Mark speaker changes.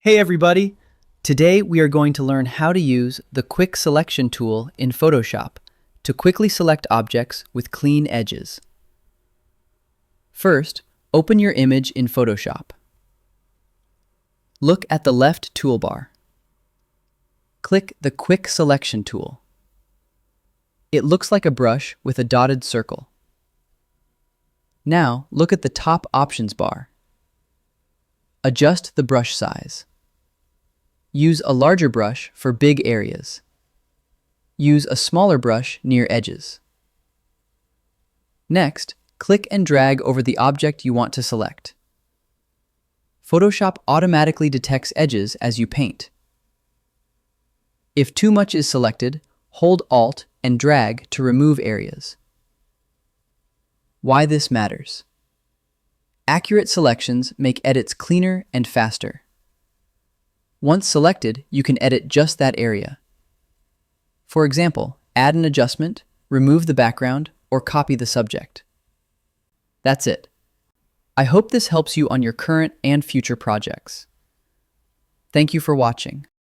Speaker 1: Hey everybody! Today we are going to learn how to use the Quick Selection tool in Photoshop to quickly select objects with clean edges. First, open your image in Photoshop. Look at the left toolbar. Click the Quick Selection tool. It looks like a brush with a dotted circle. Now look at the top options bar. Adjust the brush size. Use a larger brush for big areas. Use a smaller brush near edges. Next, click and drag over the object you want to select. Photoshop automatically detects edges as you paint. If too much is selected, hold Alt and drag to remove areas. Why this matters. Accurate selections make edits cleaner and faster. Once selected, you can edit just that area. For example, add an adjustment, remove the background, or copy the subject. That's it. I hope this helps you on your current and future projects. Thank you for watching.